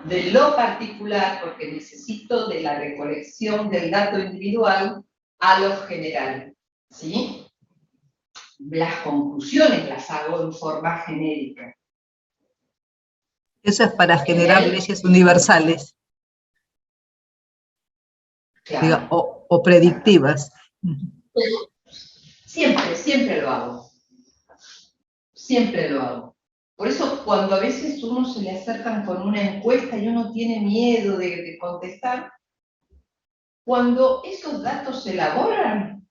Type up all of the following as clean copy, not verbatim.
de lo particular, porque necesito de la recolección del dato individual a lo general, ¿sí? Las conclusiones las hago en forma genérica. Eso es para generar leyes universales. Claro. Digo, o predictivas. Siempre lo hago. Siempre lo hago. Por eso cuando a veces uno se le acercan con una encuesta y uno tiene miedo de contestar, cuando esos datos se elaboran,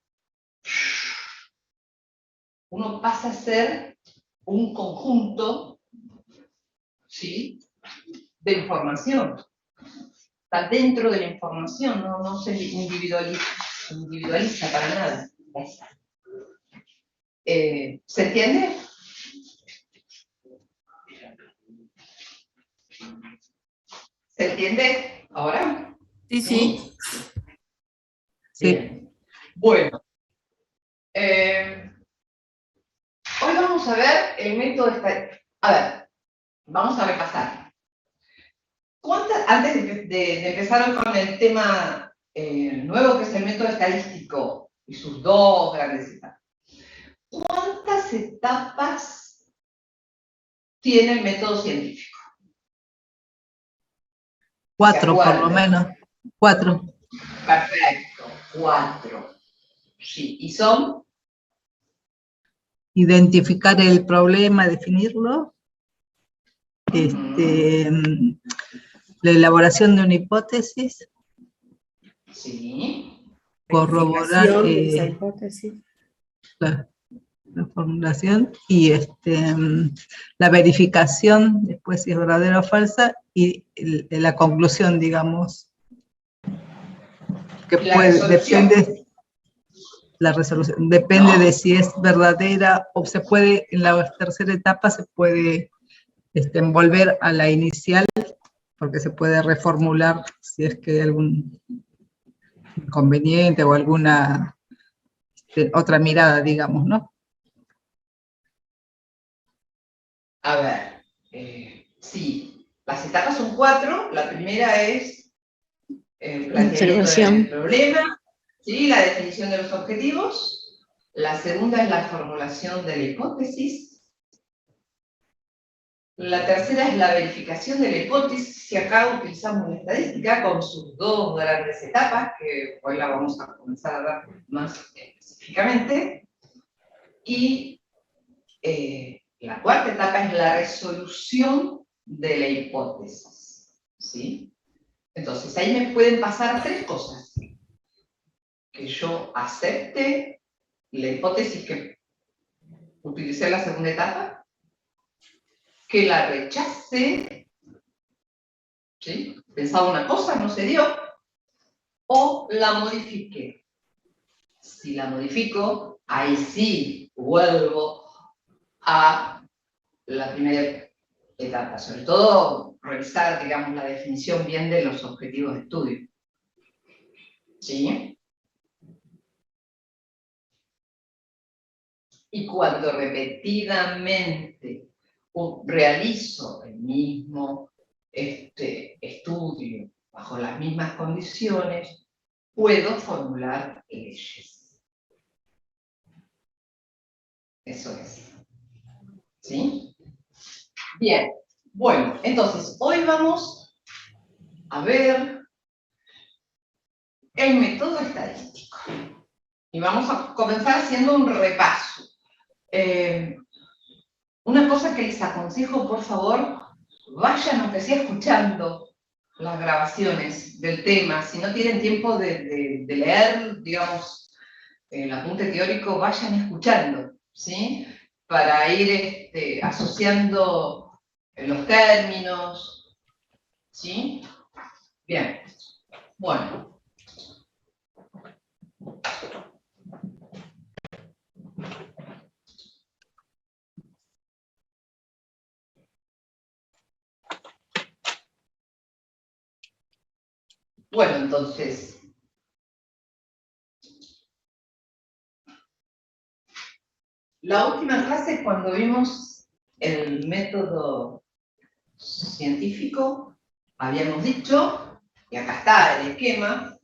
uno pasa a ser un conjunto, ¿sí?, de información. Está dentro de la información, no se individualiza para nada. ¿Se entiende? ¿Se entiende ahora? Sí, sí. Bien. Bueno. Hoy vamos a ver el método estadístico. A ver, vamos a repasar. Antes de empezar con el tema nuevo que es el método estadístico y sus dos grandes etapas, ¿cuántas etapas tiene el método científico? 4 por lo menos. 4. Perfecto, 4. Sí, ¿y son? Identificar el problema, definirlo. La elaboración de una hipótesis. Sí. Corroborar esa hipótesis. La formulación y la verificación, después si es verdadera o falsa, y la conclusión, digamos, que depende, la resolución, depende de si es verdadera o se puede, en la tercera etapa se puede volver a la inicial, porque se puede reformular si es que hay algún inconveniente o alguna otra mirada, digamos, ¿no? A ver, sí, las etapas son 4. La primera es el planteamiento del problema, ¿sí?, la definición de los objetivos. La segunda es la formulación de la hipótesis. La tercera es la verificación de la hipótesis, y acá utilizamos la estadística con sus dos grandes etapas, que hoy la vamos a comenzar a dar más específicamente. Y la cuarta etapa es la resolución de la hipótesis, ¿sí? Entonces, ahí me pueden pasar 3 cosas. Que yo acepte la hipótesis que utilicé en la segunda etapa, que la rechace, ¿sí?, pensaba una cosa, no se dio, o la modifique. Si la modifico, ahí sí vuelvo a la primera etapa, sobre todo revisar, digamos, la definición bien de los objetivos de estudio. ¿Sí? Y cuando repetidamente realizo el mismo estudio bajo las mismas condiciones, puedo formular leyes. Eso es. ¿Sí? Bien. Bueno, entonces, hoy vamos a ver el método estadístico. Y vamos a comenzar haciendo un repaso. Una cosa que les aconsejo, por favor, vayan aunque sea escuchando las grabaciones del tema. Si no tienen tiempo de leer, digamos, el apunte teórico, vayan escuchando, ¿sí?, para ir asociando los términos, ¿sí? Bien, bueno. Bueno, entonces, la última clase, cuando vimos el método científico, habíamos dicho, y acá está el esquema,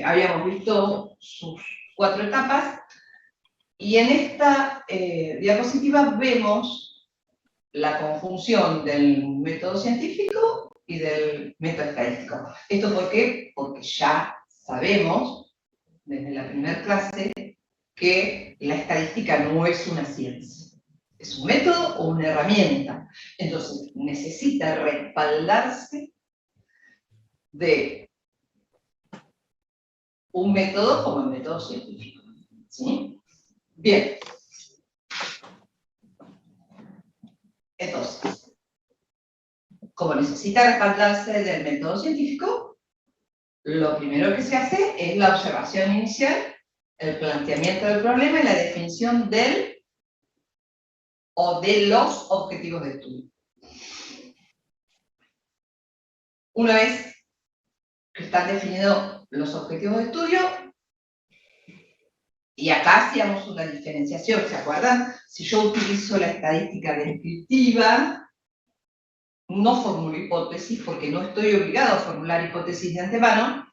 habíamos visto sus 4 etapas, y en esta diapositiva vemos la conjunción del método científico y del método estadístico. ¿Esto por qué? Porque ya sabemos, desde la primera clase, que la estadística no es una ciencia. Es un método o una herramienta. Entonces, necesita respaldarse de un método como el método científico. ¿Sí? Bien. Entonces, como necesita respaldarse del método científico, lo primero que se hace es la observación inicial, el planteamiento del problema y la definición del o de los objetivos de estudio. Una vez que están definidos los objetivos de estudio, y acá hacíamos una diferenciación, ¿se acuerdan? Si yo utilizo la estadística descriptiva, no formulo hipótesis porque no estoy obligado a formular hipótesis de antemano,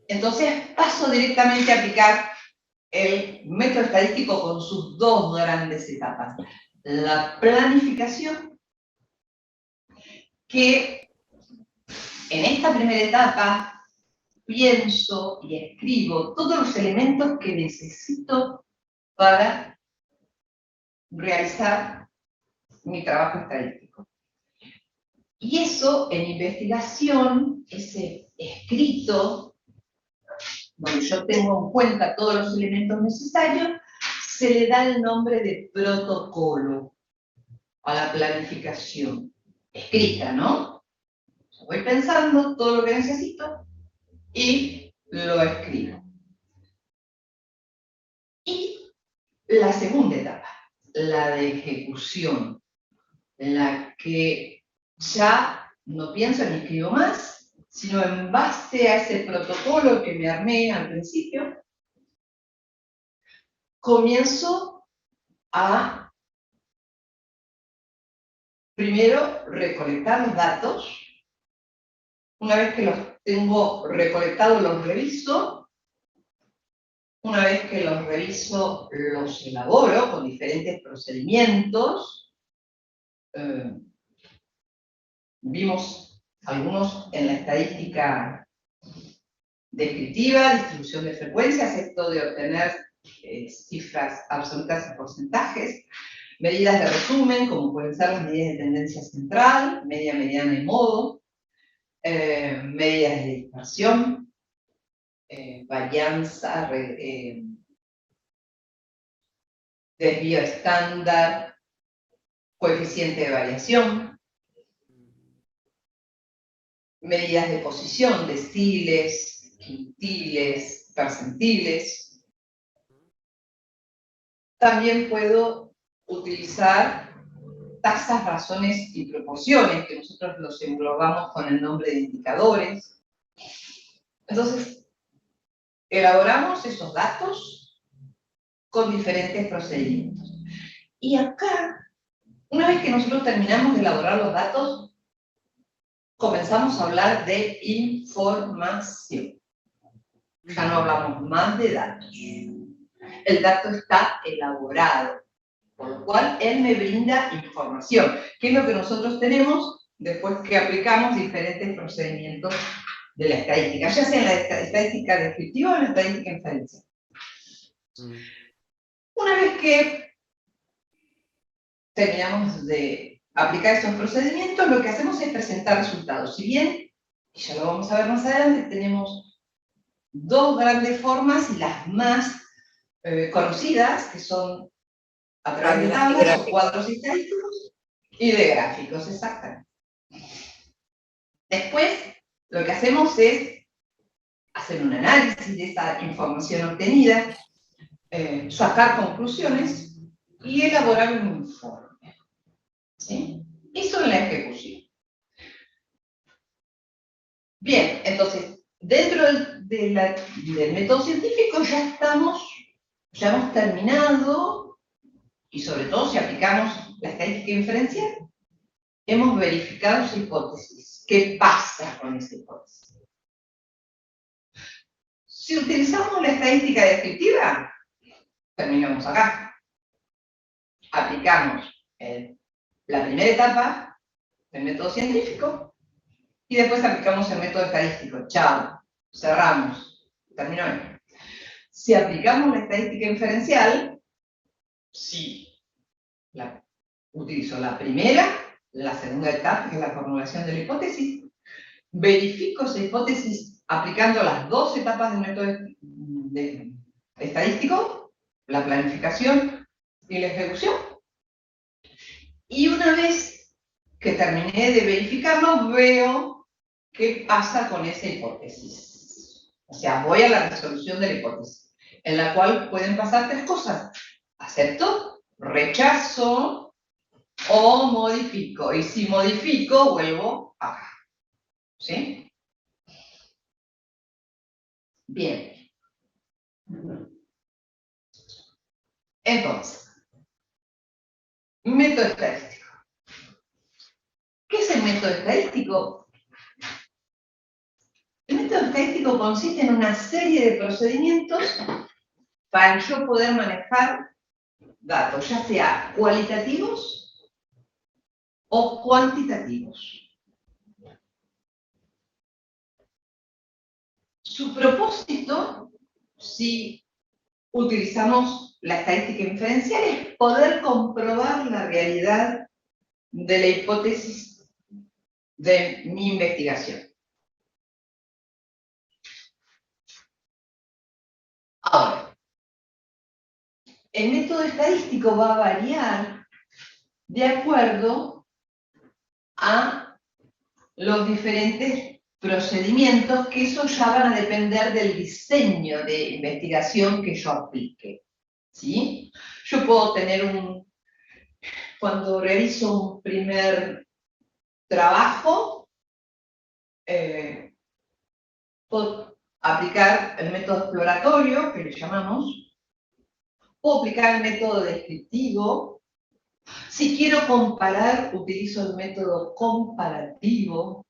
entonces paso directamente a aplicar el método estadístico con sus 2 grandes etapas. La planificación, que en esta primera etapa pienso y escribo todos los elementos que necesito para realizar mi trabajo estadístico. Y eso en investigación, ese escrito, donde yo tengo en cuenta todos los elementos necesarios, se le da el nombre de protocolo a la planificación escrita, ¿no? Yo voy pensando todo lo que necesito y lo escribo. Y la segunda etapa, la de ejecución, la que ya no pienso ni escribo más, sino en base a ese protocolo que me armé al principio, comienzo a, primero, recolectar los datos. Una vez que los tengo recolectados, los reviso. Una vez que los reviso, los elaboro con diferentes procedimientos. Vimos algunos en la estadística descriptiva, distribución de frecuencias, esto de obtener cifras absolutas y porcentajes, medidas de resumen, como pueden ser las medidas de tendencia central, media, mediana y modo, medidas de dispersión, varianza, desvío estándar, coeficiente de variación, medidas de posición, deciles, quintiles, percentiles. También puedo utilizar tasas, razones y proporciones, que nosotros los englobamos con el nombre de indicadores. Entonces, elaboramos esos datos con diferentes procedimientos. Y acá, una vez que nosotros terminamos de elaborar los datos, comenzamos a hablar de información. Ya no hablamos más de datos. El dato está elaborado, por lo cual él me brinda información, que es lo que nosotros tenemos después que aplicamos diferentes procedimientos de la estadística, ya sea en la estadística descriptiva o en la estadística inferencial. Una vez que terminamos de aplicar esos procedimientos, lo que hacemos es presentar resultados. Si bien, y ya lo vamos a ver más adelante, tenemos 2 grandes formas y las más conocidas, que son a través de tablas o cuadros estadísticos y de gráficos, exactamente. Después, lo que hacemos es hacer un análisis de esa información obtenida, sacar conclusiones y elaborar un informe. ¿Sí? Eso en la ejecución. Bien, entonces, dentro del método científico ya hemos terminado, y sobre todo si aplicamos la estadística inferencial, hemos verificado su hipótesis. ¿qué pasa con esa hipótesis? Si utilizamos la estadística descriptiva, terminamos acá. Aplicamos la primera etapa del método científico y después aplicamos el método estadístico. Chao, cerramos, terminó ahí. Si aplicamos la estadística inferencial, sí, utilizo la primera, la segunda etapa, que es la formulación de la hipótesis, verifico esa hipótesis aplicando las dos etapas del método estadístico, la planificación y la ejecución. Y una vez que terminé de verificarlo, veo qué pasa con esa hipótesis. O sea, voy a la resolución de la hipótesis, en la cual pueden pasar tres cosas. Acepto, rechazo o modifico. Y si modifico, vuelvo acá. ¿Sí? Bien. Entonces, método estadístico. ¿Qué es el método estadístico? El método estadístico consiste en una serie de procedimientos para yo poder manejar datos, ya sea cualitativos o cuantitativos. Su propósito, si utilizamos la estadística inferencial, es poder comprobar la realidad de la hipótesis de mi investigación. Ahora, el método estadístico va a variar de acuerdo a los diferentes procedimientos, que eso ya van a depender del diseño de investigación que yo aplique. ¿Sí? Yo puedo tener cuando realizo un primer trabajo, puedo aplicar el método exploratorio, que le llamamos, puedo aplicar el método descriptivo. Si quiero comparar, utilizo el método comparativo.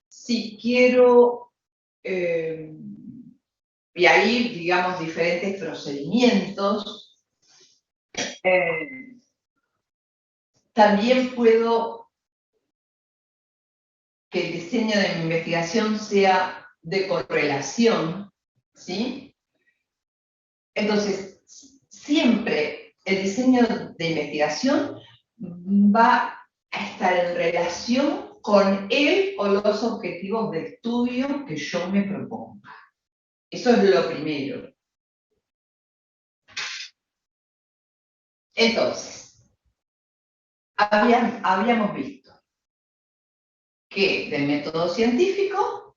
Si quiero, y ahí, digamos, diferentes procedimientos. También puedo que el diseño de mi investigación sea de correlación, ¿sí? Entonces, siempre el diseño de investigación va a estar en relación con él o los objetivos de estudio que yo me proponga. Eso es lo primero. Entonces, habíamos visto que del método científico,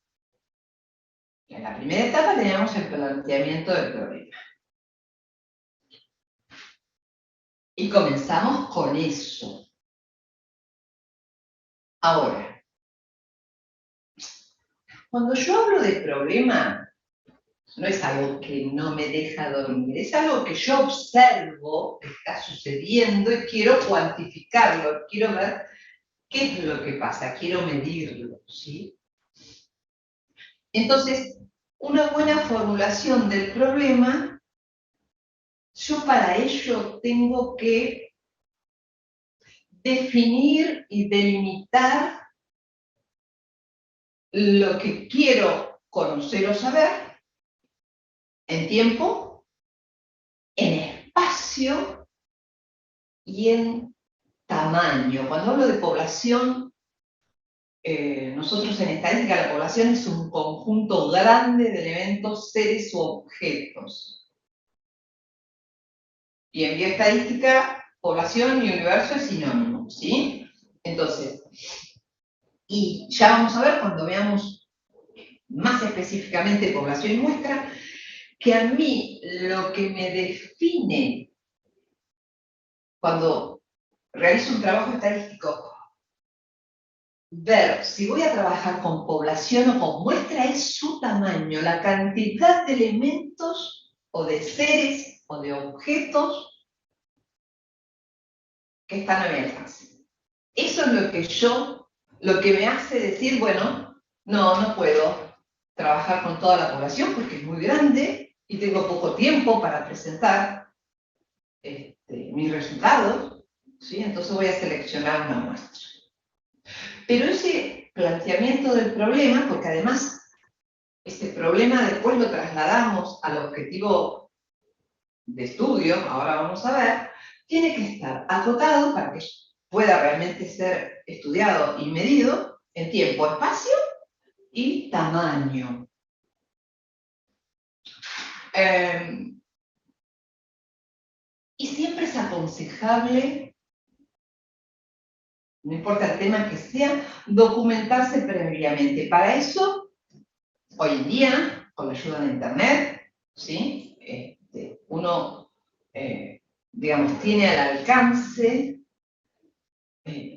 en la primera etapa teníamos el planteamiento del problema. Y comenzamos con eso. Ahora, cuando yo hablo de problema, no es algo que no me deja dormir, es algo que yo observo que está sucediendo y quiero cuantificarlo, quiero ver qué es lo que pasa, quiero medirlo, ¿sí? Entonces, una buena formulación del problema, yo para ello tengo que definir y delimitar lo que quiero conocer o saber en tiempo, en espacio y en tamaño. Cuando hablo de población, nosotros en estadística la población es un conjunto grande de elementos, seres u objetos. Y en bioestadística, población y universo es sinónimo, ¿sí? Entonces, y ya vamos a ver cuando veamos más específicamente población y muestra, que a mí lo que me define cuando realizo un trabajo estadístico, ver si voy a trabajar con población o con muestra es su tamaño, la cantidad de elementos o de seres o de objetos que están a mi alcance. Eso es lo que yo Lo que me hace decir, bueno, no puedo trabajar con toda la población porque es muy grande y tengo poco tiempo para presentar mis resultados, ¿sí? Entonces voy a seleccionar una muestra. Pero ese planteamiento del problema, porque además ese problema después lo trasladamos al objetivo de estudio, ahora vamos a ver, tiene que estar acotado para que pueda realmente ser estudiado y medido en tiempo, espacio y tamaño. Y siempre es aconsejable, no importa el tema que sea, documentarse previamente. Para eso, hoy en día, con la ayuda de Internet, ¿sí? Uno, digamos, tiene al alcance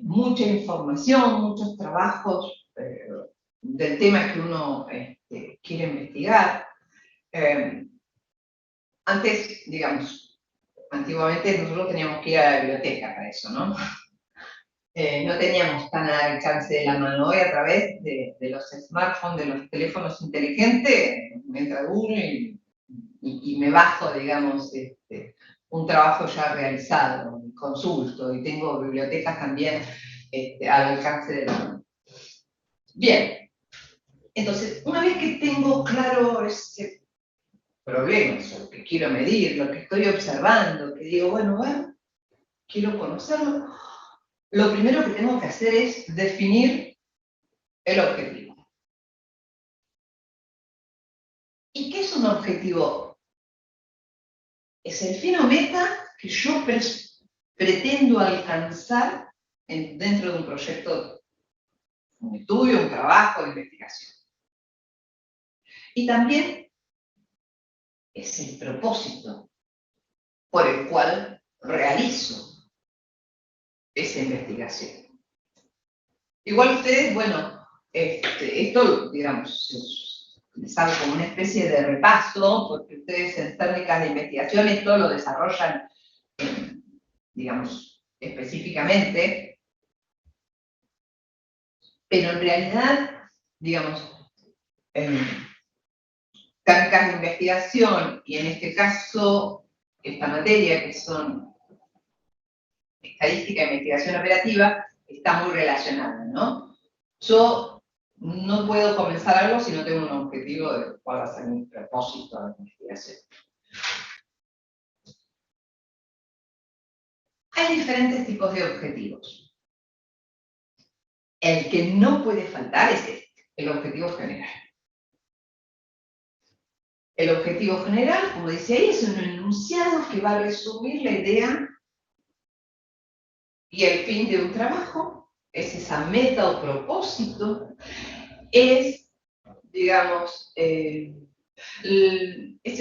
mucha información, muchos trabajos del tema que uno quiere investigar. Antes, digamos, antiguamente nosotros teníamos que ir a la biblioteca para eso, ¿no? No teníamos tan al alcance de la mano. Hoy a través de los smartphones, de los teléfonos inteligentes, me entro a Google y me bajo, digamos, un trabajo ya realizado, consulto, y tengo bibliotecas también al alcance de la mano. Bien, entonces, una vez que tengo claro ese problema, lo que quiero medir, lo que estoy observando, que digo, bueno, bueno, quiero conocerlo, lo primero que tengo que hacer es definir el objetivo. ¿Y qué es un objetivo? Es el fin o meta que yo pretendo alcanzar dentro de un proyecto, un estudio, un trabajo de investigación. Y también es el propósito por el cual realizo esa investigación. Igual ustedes, bueno, esto, digamos, les hago como una especie de repaso, porque ustedes en técnicas de investigación esto lo desarrollan, digamos, específicamente, pero en realidad, digamos, técnicas de investigación, y en este caso, esta materia, que son estadística e investigación operativa, está muy relacionada, ¿no? Yo no puedo comenzar algo si no tengo un objetivo de cuál va a ser mi propósito de investigación. Hay diferentes tipos de objetivos. El que no puede faltar es el objetivo general. El objetivo general, como dice ahí, es un enunciado que va a resumir la idea y el fin de un trabajo. Es esa meta o propósito. Es, digamos, ese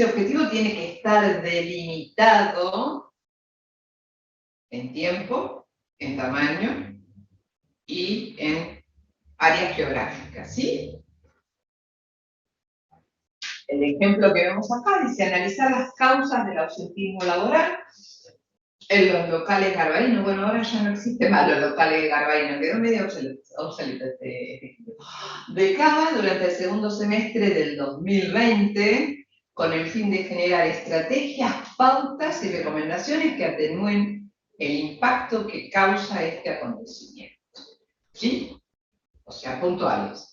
objetivo tiene que estar delimitado en tiempo, en tamaño y en áreas geográficas, ¿sí? El ejemplo que vemos acá dice analizar las causas del ausentismo laboral en los locales Garbarino. Bueno, ahora ya no existe más los locales Garbarino, quedó medio obsoleto este ejemplo. De Cava durante el segundo semestre del 2020, con el fin de generar estrategias, pautas y recomendaciones que atenúen el impacto que causa este acontecimiento. ¿Sí? O sea, puntuales.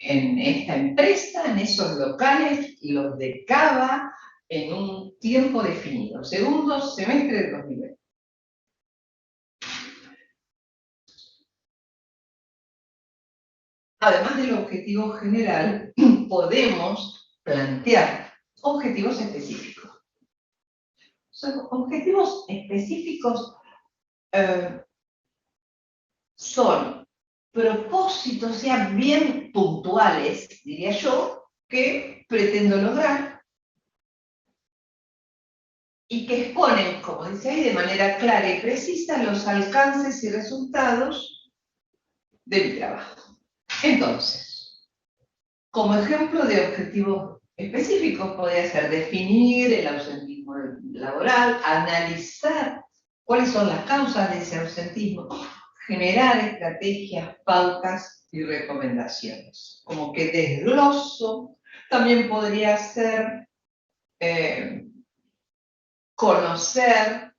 En esta empresa, en esos locales, los de Cava, en un tiempo definido, segundo semestre del 2020. Además del objetivo general, podemos plantear objetivos específicos. Objetivos específicos son propósitos ya bien puntuales, diría yo, que pretendo lograr y que exponen, como dice ahí, de manera clara y precisa los alcances y resultados de mi trabajo. Entonces, como ejemplo de objetivos específicos podría ser definir el ausentismo laboral, analizar cuáles son las causas de ese ausentismo, generar estrategias, pautas y recomendaciones. Como que desgloso, también podría ser conocer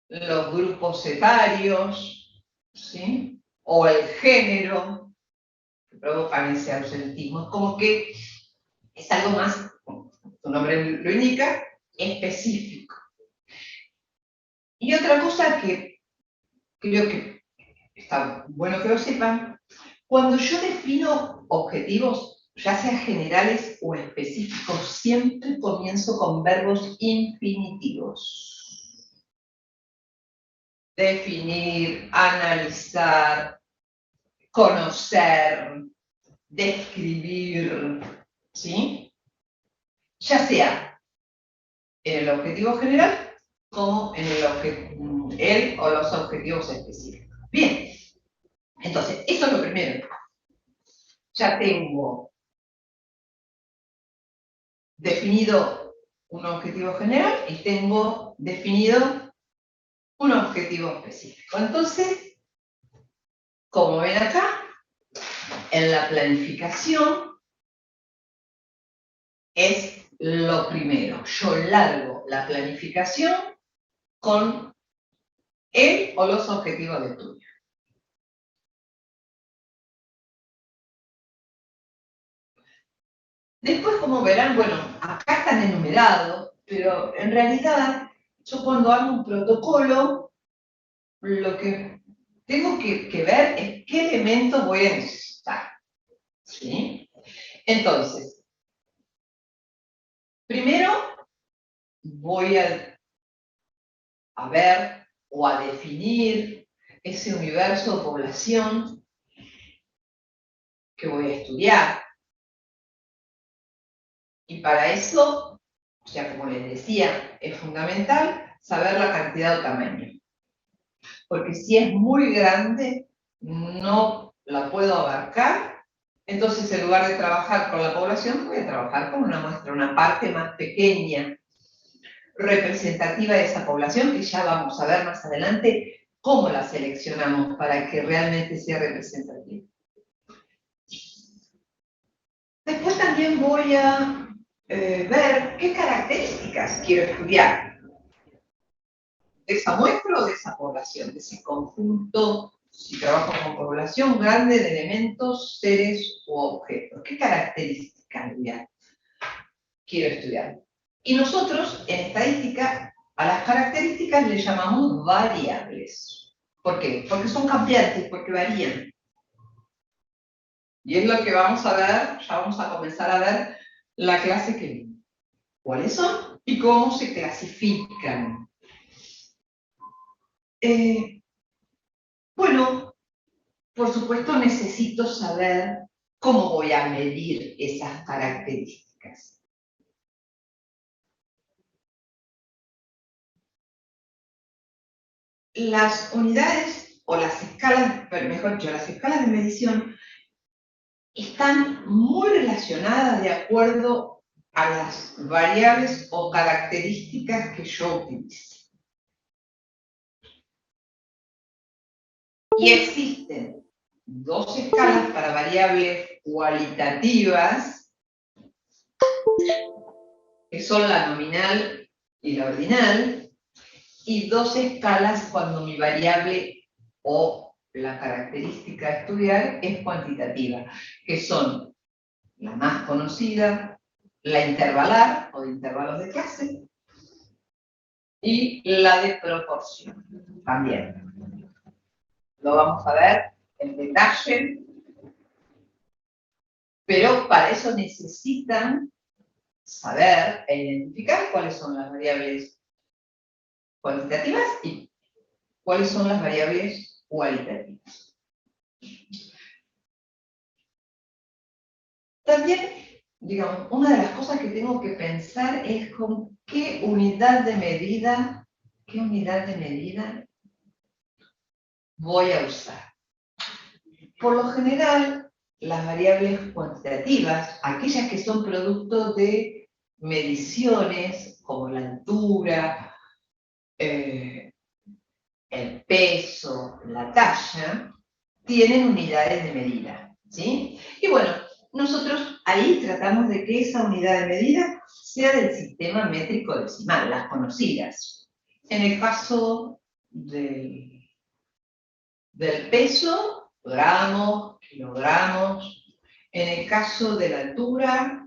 los grupos etarios, ¿sí? O el género que provocan ese ausentismo. Es como que es algo más, como su nombre lo indica, específico. Y otra cosa que creo que está bueno que lo sepan, cuando yo defino objetivos, ya sea generales o específicos, siempre comienzo con verbos infinitivos. Definir, analizar, conocer, describir, ¿sí? Ya sea en el objetivo general como en el o los objetivos específicos. Bien, entonces, eso es lo primero. Ya tengo definido un objetivo general y tengo definido un objetivo específico. Entonces, como ven acá, en la planificación es lo primero. Yo largo la planificación con el o los objetivos de estudio. Después, como verán, bueno, acá están enumerados, pero en realidad yo cuando hago un protocolo, lo que tengo que ver es qué elementos voy a necesitar, ¿sí? Entonces, primero voy a ver o a definir ese universo de población que voy a estudiar. Y para eso, o sea, como les decía, es fundamental saber la cantidad o tamaño. Porque si es muy grande, no la puedo abarcar. Entonces, en lugar de trabajar con la población, voy a trabajar con una muestra, una parte más pequeña, representativa de esa población, que ya vamos a ver más adelante cómo la seleccionamos para que realmente sea representativa. Después también voy a ver qué características quiero estudiar de esa muestra o de esa población, de ese conjunto, si trabajo con población grande de elementos, seres u objetos. ¿Qué características quiero estudiar? Y nosotros, en estadística, a las características le llamamos variables. ¿Por qué? Porque son cambiantes, porque varían. Y es lo que vamos a ver, ya vamos a comenzar a ver la clase que viene. ¿Cuáles son y cómo se clasifican? Bueno, por supuesto necesito saber cómo voy a medir esas características. Las unidades o las escalas, pero mejor dicho, las escalas de medición están muy relacionadas de acuerdo a las variables o características que yo utilice. Y existen dos escalas para variables cualitativas, que son la nominal y la ordinal, y dos escalas cuando mi variable o la característica a estudiar es cuantitativa, que son la más conocida, la intervalar, o de intervalos de clase, y la de proporción, también. Lo vamos a ver en detalle, pero para eso necesitan saber e identificar cuáles son las variables cuantitativas y cuáles son las variables cualitativas. También, digamos, una de las cosas que tengo que pensar es con qué unidad de medida voy a usar. Por lo general, las variables cuantitativas, aquellas que son producto de mediciones como la altura, el peso, la talla, tienen unidades de medida, ¿sí? Y bueno, nosotros ahí tratamos de que esa unidad de medida sea del sistema métrico decimal, las conocidas. En el caso del peso, gramos, kilogramos. En el caso de la altura,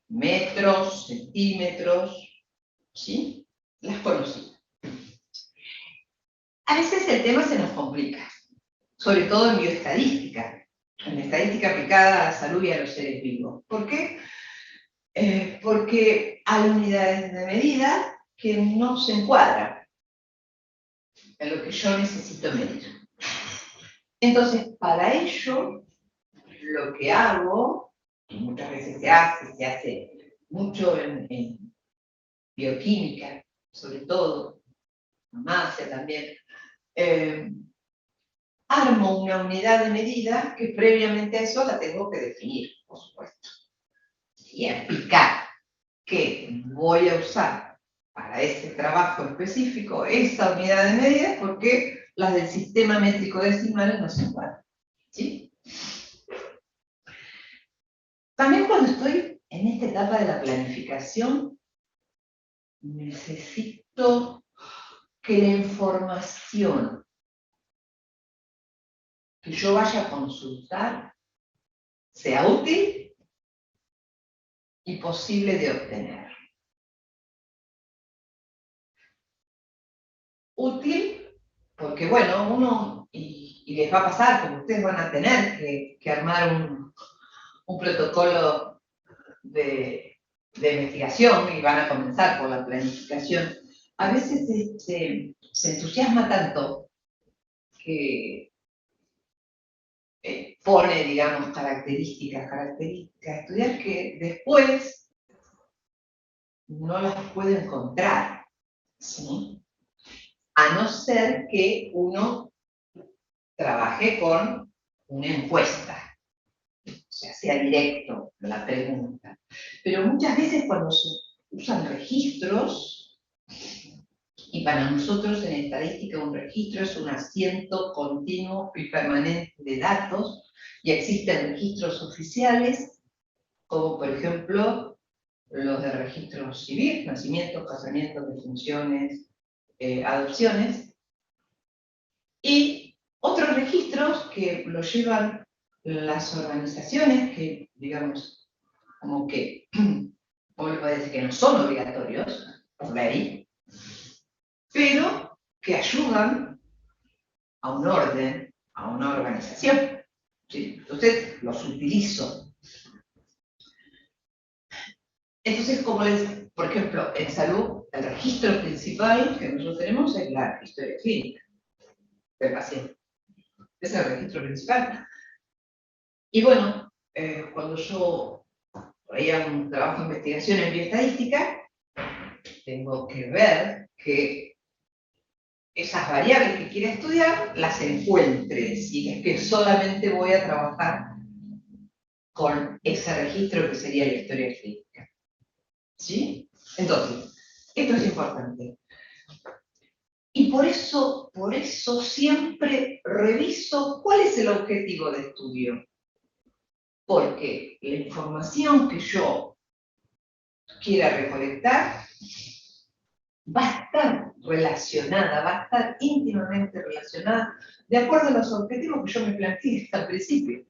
metros, centímetros, ¿sí? Las conocidas. A veces el tema se nos complica, sobre todo en bioestadística, en la estadística aplicada a la salud y a los seres vivos. ¿Por qué? Porque hay unidades de medida que no se encuadran en lo que yo necesito medir. Entonces, para ello, lo que hago, y muchas veces se hace mucho en bioquímica, sobre todo, farmacia también, armo una unidad de medida que previamente a eso la tengo que definir, por supuesto, y explicar que voy a usar para ese trabajo específico esa unidad de medida porque las del sistema métrico decimal no se encuadran, ¿sí? También cuando estoy en esta etapa de la planificación, necesito que la información que yo vaya a consultar sea útil y posible de obtener. Útil porque, bueno, uno, y les va a pasar, como ustedes van a tener que armar un protocolo de investigación y van a comenzar por la planificación, a veces se entusiasma tanto que pone, digamos, características, estudiar que después no las puede encontrar, ¿sí? A no ser que uno trabaje con una encuesta, o sea directo la pregunta. Pero muchas veces cuando se usan registros, y para nosotros en estadística un registro es un asiento continuo y permanente de datos, y existen registros oficiales, como por ejemplo los de registro civil, nacimientos, casamientos, defunciones, adopciones, y otros registros que los llevan las organizaciones que, digamos, como que, ¿cómo le puedo decir? Que no son obligatorios por ley, pero que ayudan a un orden, a una organización. ¿Sí? Entonces, los utilizo. Entonces, como les, por ejemplo, en salud, el registro principal que nosotros tenemos es la historia clínica del paciente. Es el registro principal. Y bueno, cuando yo haría un trabajo de investigación en bioestadística, tengo que ver que esas variables que quiere estudiar las encuentre, si es que solamente voy a trabajar con ese registro que sería la historia clínica. ¿Sí? Entonces, esto es importante. Y por eso siempre reviso cuál es el objetivo de estudio. Porque la información que yo quiera recolectar va a estar relacionada, va a estar íntimamente relacionada de acuerdo a los objetivos que yo me planteé al principio.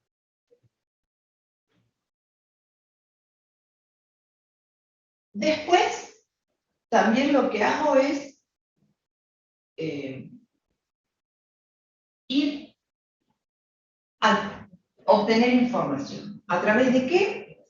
Después, también lo que hago es ir a obtener información. ¿A través de qué?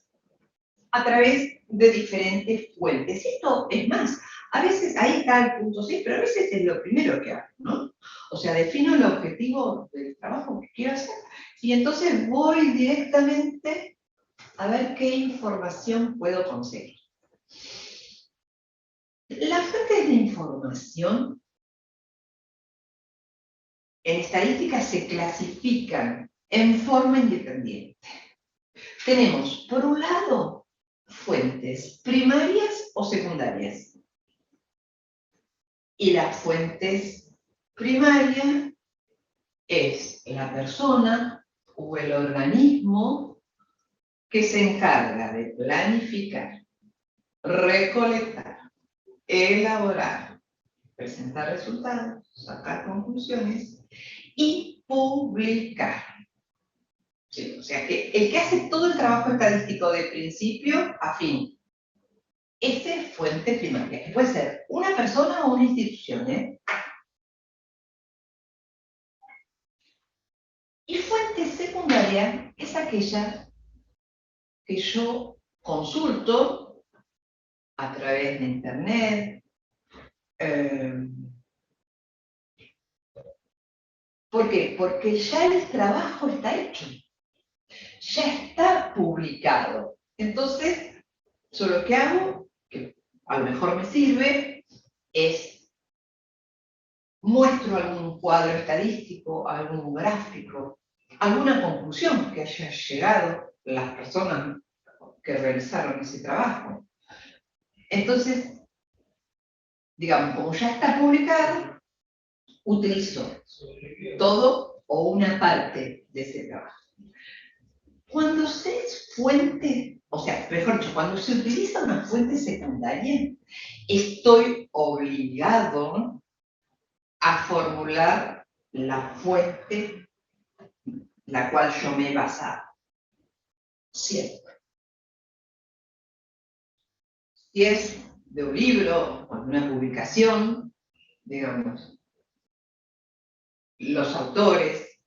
A través de diferentes fuentes. Esto es más, a veces ahí está el punto 6, pero a veces es lo primero que hago, ¿no? O sea, defino el objetivo del trabajo que quiero hacer y entonces voy directamente a ver qué información puedo conseguir. Las fuentes de información en estadística se clasifican en forma independiente. Tenemos, por un lado, fuentes primarias o secundarias. Y las fuentes primarias es la persona o el organismo que se encarga de planificar, recolectar, elaborar, presentar resultados, sacar conclusiones y publicar. Sí, o sea que el que hace todo el trabajo estadístico de principio a fin, esa es fuente primaria, que puede ser una persona o una institución, ¿eh? Y fuente secundaria es aquella que yo consulto a través de internet. ¿Por qué? Porque ya el trabajo está hecho, ya está publicado. Entonces, yo lo que hago, que a lo mejor me sirve, es muestro algún cuadro estadístico, algún gráfico, alguna conclusión que haya llegado las personas que realizaron ese trabajo. Entonces, digamos, como ya está publicado, utilizo todo o una parte de ese trabajo. Cuando se es fuente, o sea, mejor dicho, cuando se utiliza una fuente secundaria, estoy obligado a formular la fuente la cual yo me he basado. Siempre. Si es de un libro o de una publicación, digamos, los autores,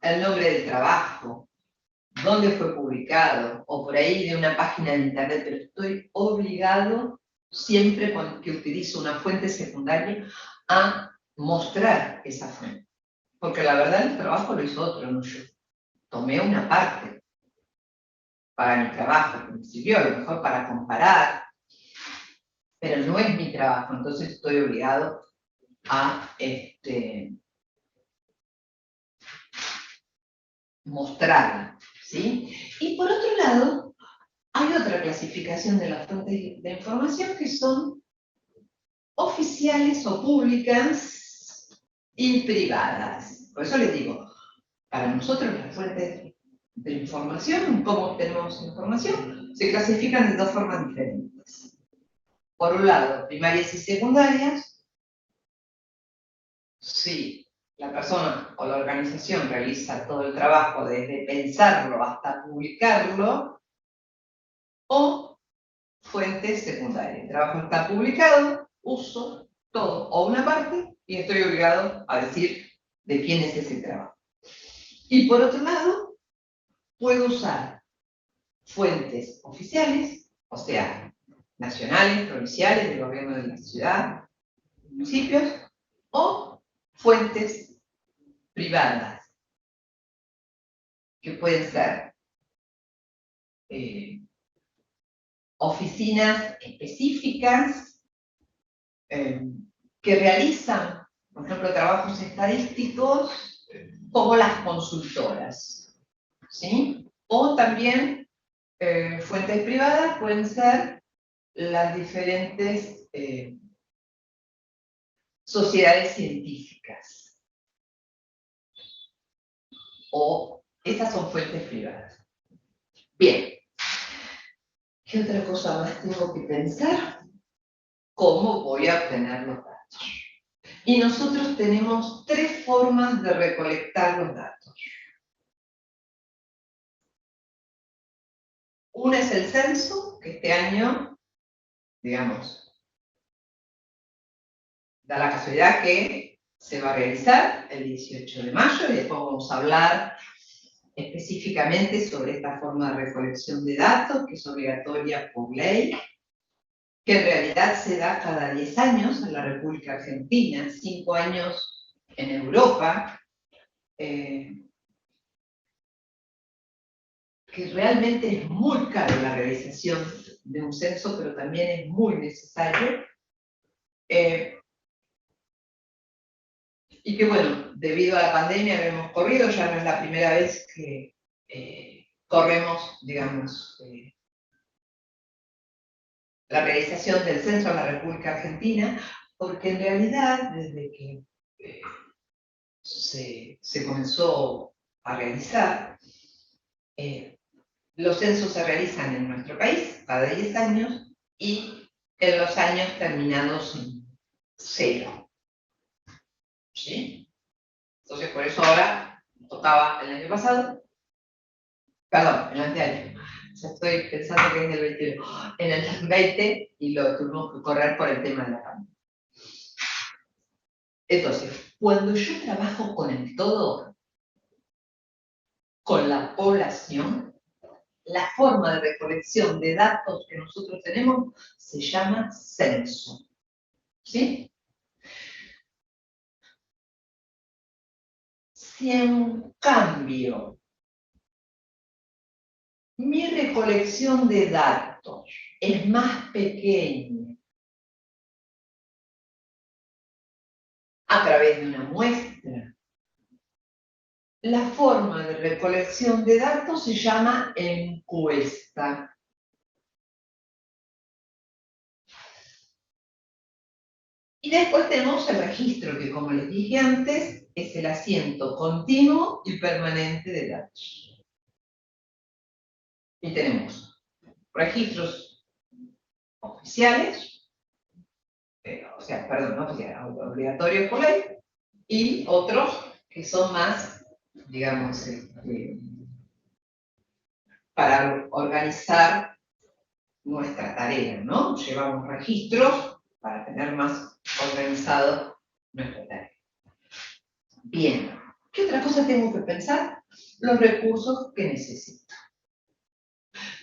el nombre del trabajo, dónde fue publicado, o por ahí de una página de internet, pero estoy obligado, siempre que utilizo una fuente secundaria, a mostrar esa fuente. Porque la verdad el trabajo lo hizo otro, no yo. Tomé una parte para mi trabajo, que me sirvió a lo mejor para comparar, pero no es mi trabajo, entonces estoy obligado a mostrarla, ¿sí? Y por otro lado, hay otra clasificación de las fuentes de información que son oficiales o públicas y privadas. Por eso les digo, para nosotros las fuentes de información, cómo obtenemos información, se clasifican de dos formas diferentes. Por un lado, primarias y secundarias. Si la persona o la organización realiza todo el trabajo desde pensarlo hasta publicarlo, o fuentes secundarias. El trabajo está publicado, uso todo o una parte y estoy obligado a decir de quién es ese trabajo. Y por otro lado, puedo usar fuentes oficiales, o sea, nacionales, provinciales, del gobierno de la ciudad, municipios, o fuentes privadas, que pueden ser oficinas específicas que realizan, por ejemplo, trabajos estadísticos como las consultoras, ¿sí? O también fuentes privadas pueden ser las diferentes sociedades científicas. O esas son fuentes privadas. Bien. ¿Qué otra cosa más tengo que pensar? ¿Cómo voy a obtener los datos? Y nosotros tenemos tres formas de recolectar los datos. Una es el censo, que este año, digamos, da la casualidad que se va a realizar el 18 de mayo y después vamos a hablar específicamente sobre esta forma de recolección de datos, que es obligatoria por ley, que en realidad se da cada 10 años en la República Argentina, 5 años en Europa, que realmente es muy caro la realización de un censo, pero también es muy necesario. Y que bueno, debido a la pandemia que hemos corrido, ya no es la primera vez que corremos, digamos, la realización del censo en la República Argentina, porque en realidad, desde que se comenzó a realizar. Los censos se realizan en nuestro país cada 10 años y en los años terminados en 0. ¿Sí? Entonces, por eso ahora tocaba el año pasado, perdón, el anteaño. Ya estoy pensando que es el 21. En el 20 y lo tuvimos que correr por el tema de la pandemia. Entonces, cuando yo trabajo con el todo, con la población, la forma de recolección de datos que nosotros tenemos se llama censo. ¿Sí? Si en cambio mi recolección de datos es más pequeña a través de una muestra, la forma de recolección de datos se llama encuesta. Y después tenemos el registro, que como les dije antes, es el asiento continuo y permanente de datos. Y tenemos registros oficiales, no oficiales, obligatorios por ley, y otros que son más, digamos, para organizar nuestra tarea, ¿no? Llevamos registros para tener más organizado nuestra tarea. Bien, ¿qué otra cosa tengo que pensar? Los recursos que necesito.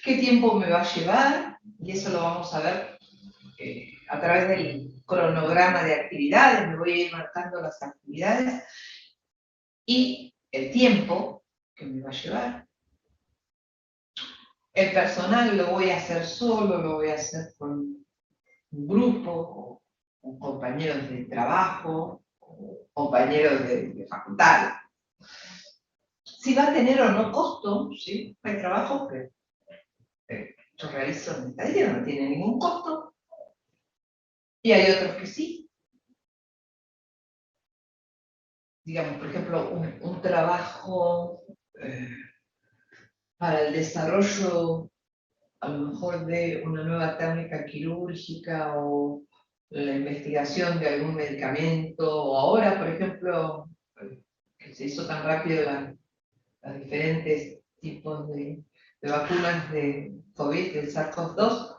¿Qué tiempo me va a llevar? Y eso lo vamos a ver a través del cronograma de actividades. Me voy a ir marcando las actividades y el tiempo que me va a llevar. El personal lo voy a hacer solo, lo voy a hacer con un grupo, o con compañeros de trabajo, o compañeros de facultad. Si va a tener o no costo, ¿sí? Hay trabajos que yo realizo en esta idea, no tiene ningún costo, y hay otros que sí. Digamos, por ejemplo, un trabajo para el desarrollo, a lo mejor, de una nueva técnica quirúrgica o la investigación de algún medicamento, o ahora, por ejemplo, que se hizo tan rápido los diferentes tipos de vacunas de COVID, del SARS-CoV-2,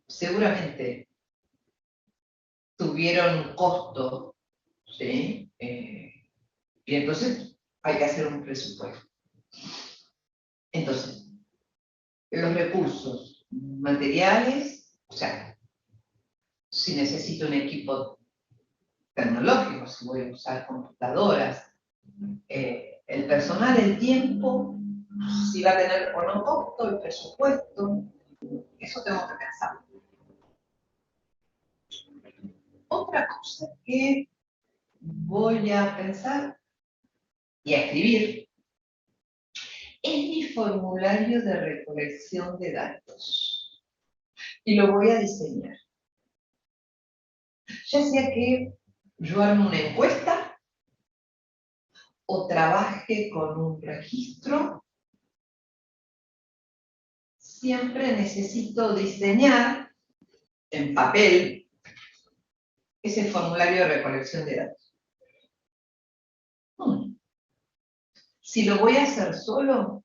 seguramente tuvieron un costo, ¿sí? Y entonces hay que hacer un presupuesto. Entonces, los recursos materiales, o sea, si necesito un equipo tecnológico, si voy a usar computadoras, el personal, el tiempo, si va a tener o no costo, el presupuesto, eso tengo que pensar. Otra cosa que voy a pensar y a escribir es mi formulario de recolección de datos. Y lo voy a diseñar. Ya sea que yo arme una encuesta o trabaje con un registro, siempre necesito diseñar en papel ese formulario de recolección de datos. Si lo voy a hacer solo,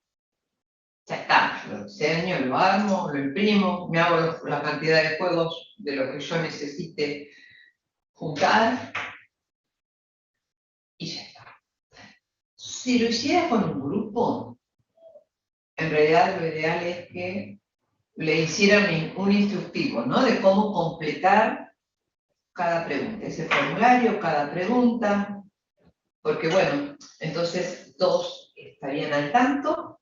ya está, lo diseño, lo armo, lo imprimo, me hago la cantidad de juegos de lo que yo necesite juntar y ya está. Si lo hiciera con un grupo, en realidad lo ideal es que le hicieran un instructivo, ¿no? De cómo completar cada pregunta, ese formulario, cada pregunta, porque bueno, entonces todos estarían al tanto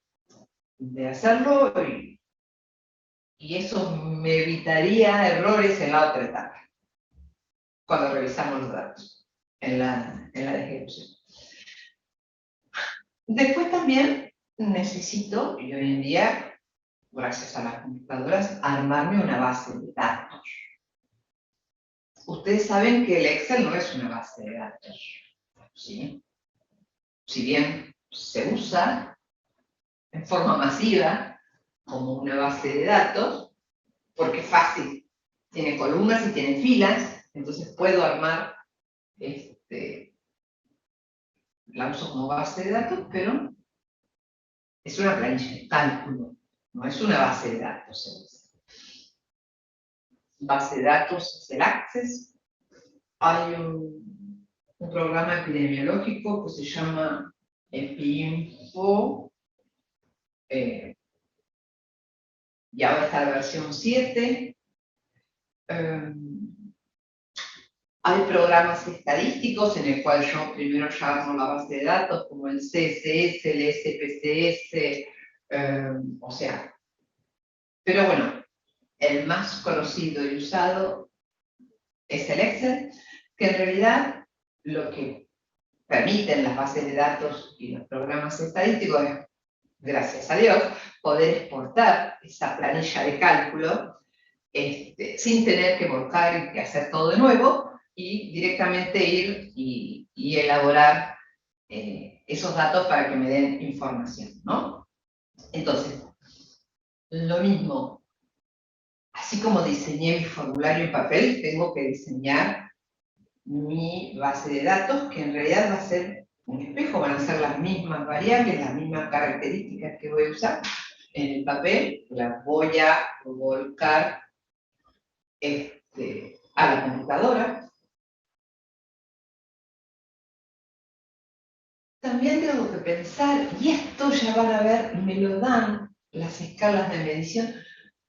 de hacerlo y eso me evitaría errores en la otra etapa, cuando revisamos los datos, en la ejecución. Después también necesito, y hoy en día, gracias a las computadoras, armarme una base de datos. Ustedes saben que el Excel no es una base de datos. ¿sí? Si bien se usa en forma masiva como una base de datos, porque es fácil, tiene columnas y tiene filas, entonces puedo armar, la uso como base de datos, pero es una planilla de cálculo, no es una base de datos. Base de datos es el Access. Hay un programa epidemiológico que se llama EpiInfo, y ahora está la versión 7. Hay programas estadísticos en el cual yo primero ya armo la base de datos, como el CSS, el SPSS, o sea. Pero bueno, el más conocido y usado es el Excel, que en realidad lo que permiten las bases de datos y los programas estadísticos es, gracias a Dios, poder exportar esa planilla de cálculo sin tener que volcar y que hacer todo de nuevo, y directamente ir y elaborar esos datos para que me den información, ¿no? Entonces, lo mismo, así como diseñé mi formulario en papel, tengo que diseñar mi base de datos, que en realidad va a ser un espejo, van a ser las mismas variables, las mismas características que voy a usar en el papel, las voy a volcar a la computadora. También tengo que pensar, y esto ya van a ver, me lo dan las escalas de medición,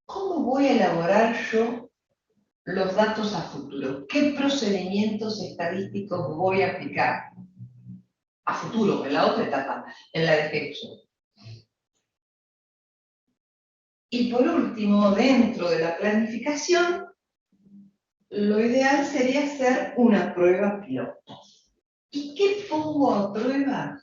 ¿cómo voy a elaborar yo los datos a futuro? ¿Qué procedimientos estadísticos voy a aplicar a futuro, en la otra etapa, en la de ejecución? Y por último, dentro de la planificación, lo ideal sería hacer una prueba piloto. ¿Y qué pongo a prueba?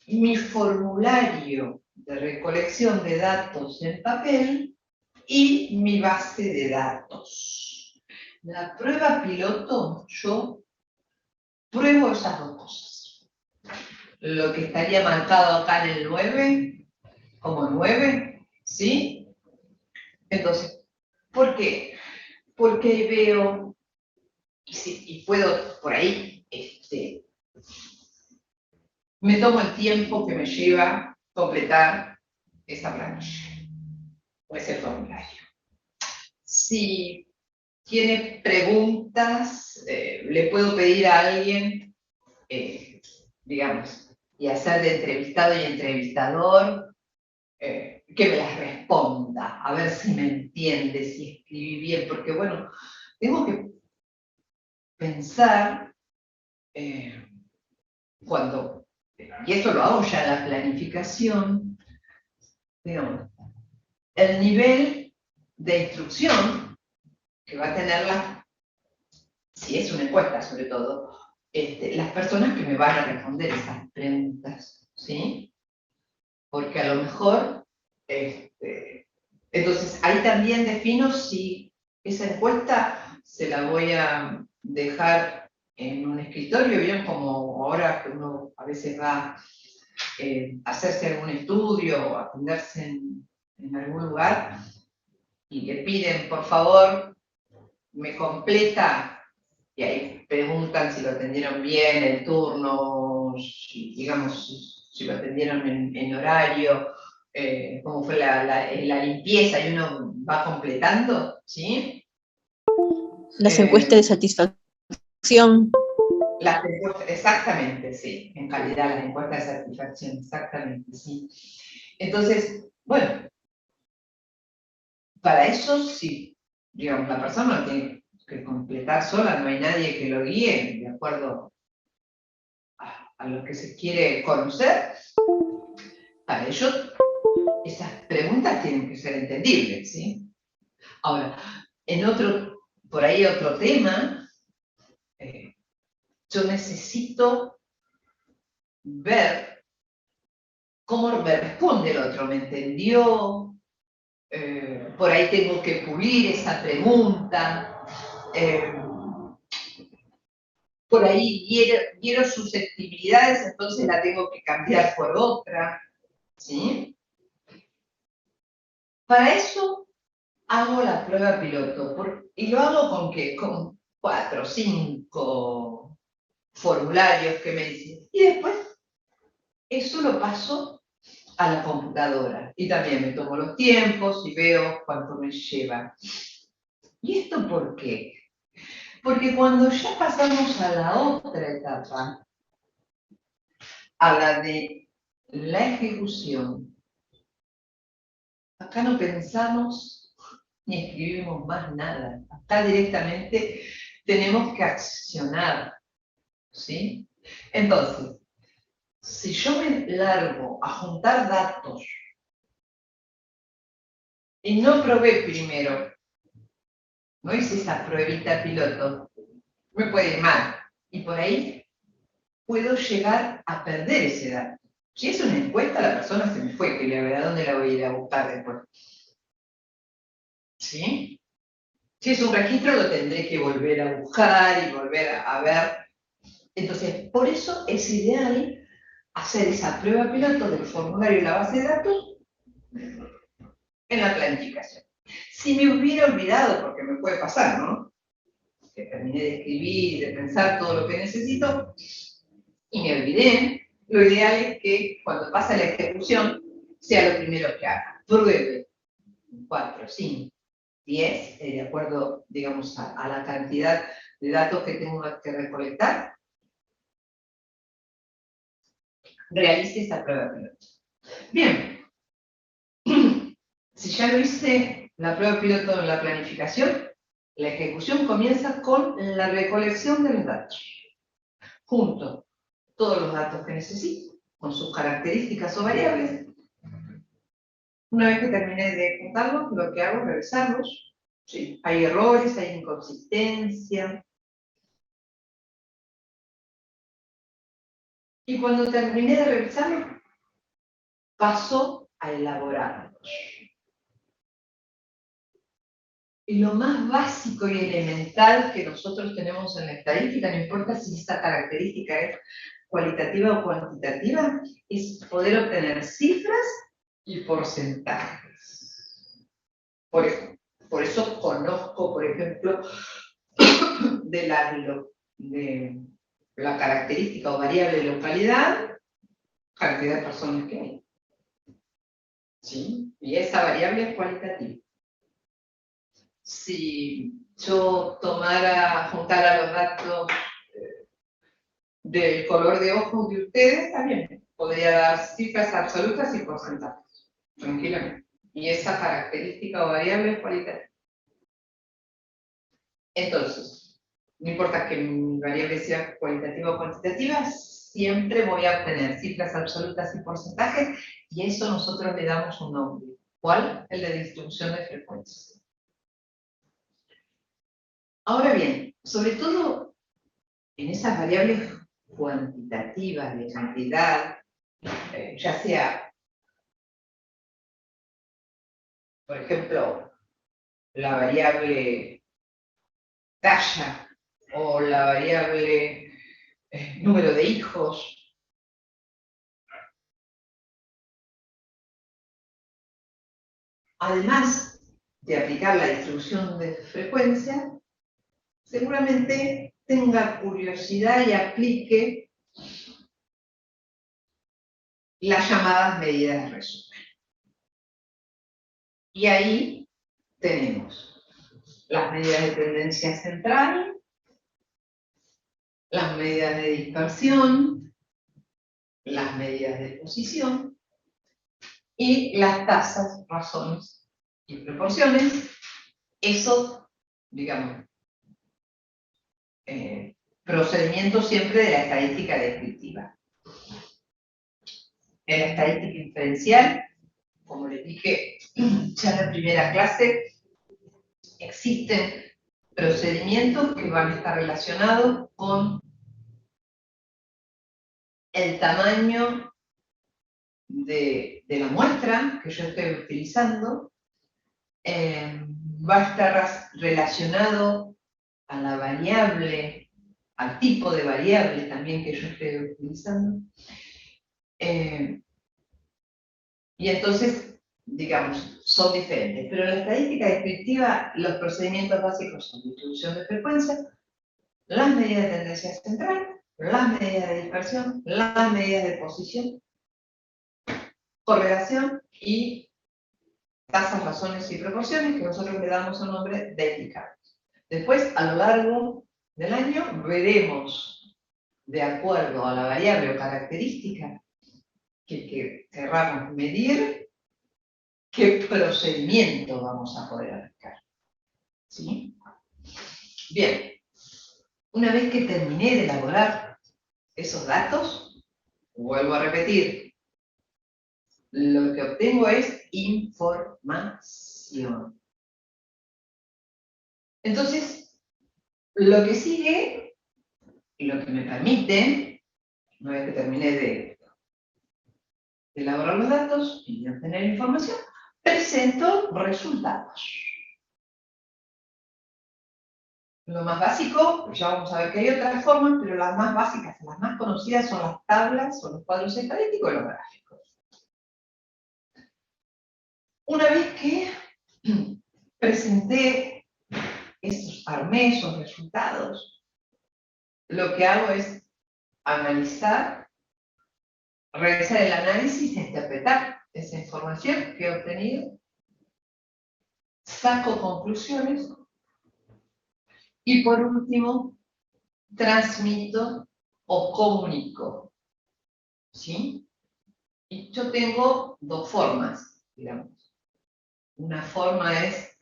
Mi formulario de recolección de datos en papel y mi base de datos. La prueba piloto, yo pruebo esas dos cosas. Lo que estaría marcado acá en el 9, como 9, ¿sí? Entonces, ¿por qué? Porque veo, y puedo por ahí, me tomo el tiempo que me lleva completar esa planilla o ese formulario. Si tiene preguntas, le puedo pedir a alguien, digamos, y hacer de entrevistado y entrevistador, que me las responda, a ver si me entiende, si escribí bien, porque bueno, tengo que pensar cuando, y eso lo hago ya en la planificación, digamos, el nivel de instrucción que va a tener si es una encuesta sobre todo, las personas que me van a responder esas preguntas, ¿sí? Porque a lo mejor, entonces ahí también defino si esa encuesta se la voy a dejar en un escritorio, bien como ahora que uno a veces va a hacerse algún estudio o atenderse en algún lugar y le piden, por favor, me completa, y ahí preguntan si lo atendieron bien, el turno, digamos, si lo atendieron en horario, cómo fue la limpieza, y uno va completando, ¿sí? Las encuestas de satisfacción. Las encuestas, exactamente, sí, en calidad, las encuestas de satisfacción, exactamente, sí. Entonces, bueno, para eso sí, digamos, la persona lo tiene que completar sola, no hay nadie que lo guíe de acuerdo a lo que se quiere conocer. Para ello, esas preguntas tienen que ser entendibles, ¿sí? Ahora, por ahí otro tema, yo necesito ver cómo me responde el otro, ¿me entendió? Por ahí tengo que pulir esa pregunta. por ahí quiero susceptibilidades, entonces la tengo que cambiar por otra, ¿sí? Para eso hago la prueba piloto, y lo hago ¿con qué? Con 4 o 5 formularios que me dicen, y después eso lo paso a la computadora, y también me tomo los tiempos y veo cuánto me lleva. ¿Y esto por qué? Porque cuando ya pasamos a la otra etapa, a la de la ejecución, acá no pensamos ni escribimos más nada. Acá directamente tenemos que accionar, ¿sí? Entonces, si yo me largo a juntar datos y no probé primero, no hice esa pruebita piloto, me puede ir mal. Y por ahí puedo llegar a perder ese dato. Si es una encuesta, la persona se me fue, que la verdad, ¿dónde la voy a ir a buscar después? ¿Sí? Si es un registro, lo tendré que volver a buscar y volver a ver. Entonces, por eso es ideal hacer esa prueba piloto del formulario y la base de datos en la planificación. Si me hubiera olvidado, porque me puede pasar, ¿no? Que terminé de escribir y de pensar todo lo que necesito y me olvidé, lo ideal es que cuando pase la ejecución sea lo primero que haga. Pruebe 4, 5, 10, de acuerdo, digamos, a la cantidad de datos que tengo que recolectar, realice esa prueba piloto. Bien, si ya lo hice la prueba piloto en la planificación, la ejecución comienza con la recolección de los datos. Junto todos los datos que necesito, con sus características o variables. Una vez que terminé de juntarlos, lo que hago es revisarlos. Sí, hay errores, hay inconsistencia. Y cuando terminé de revisarlos, paso a elaborarlos. Y lo más básico y elemental que nosotros tenemos en la estadística, no importa si esta característica es cualitativa o cuantitativa, es poder obtener cifras y porcentajes. Por eso conozco, por ejemplo, de la característica o variable de localidad, cantidad de personas que hay. ¿Sí? Y esa variable es cualitativa. Si yo juntara los datos del color de ojos de ustedes, también podría dar cifras absolutas y porcentajes, tranquilamente. Y esa característica o variable es cualitativa. Entonces, no importa que mi variable sea cualitativa o cuantitativa, siempre voy a obtener cifras absolutas y porcentajes, y a eso nosotros le damos un nombre. ¿Cuál? El de distribución de frecuencias. Ahora bien, sobre todo en esas variables cuantitativas de cantidad, ya sea, por ejemplo, la variable talla o la variable número de hijos, además de aplicar la distribución de frecuencia, seguramente tenga curiosidad y aplique las llamadas medidas de resumen. Y ahí tenemos las medidas de tendencia central, las medidas de dispersión, las medidas de posición y las tasas, razones y proporciones. Eso, digamos, procedimiento siempre de la estadística descriptiva. En la estadística inferencial, como les dije ya en la primera clase, existen procedimientos que van a estar relacionados con el tamaño de la muestra que yo estoy utilizando, va a estar relacionado a la variable al tipo de variable también que yo esté utilizando. Y entonces, digamos, son diferentes. Pero en la estadística descriptiva, los procedimientos básicos son distribución de frecuencia, las medidas de tendencia central, las medidas de dispersión, las medidas de posición, correlación y tasas, razones y proporciones, que nosotros le damos un nombre de indicadores. Después, a lo largo del año, veremos, de acuerdo a la variable o característica que querramos medir, qué procedimiento vamos a poder aplicar. ¿Sí? Bien, una vez que terminé de elaborar esos datos, vuelvo a repetir, lo que obtengo es información. Entonces, lo que sigue, y lo que me permite, una vez que terminé de elaborar los datos y de obtener información, presento resultados. Lo más básico, ya vamos a ver que hay otras formas, pero las más básicas, las más conocidas son las tablas, son los cuadros estadísticos y los gráficos. Una vez que presenté armé esos resultados, lo que hago es analizar, realizar el análisis e interpretar esa información que he obtenido, saco conclusiones y por último transmito o comunico. ¿Sí? Y yo tengo dos formas, digamos. Una forma es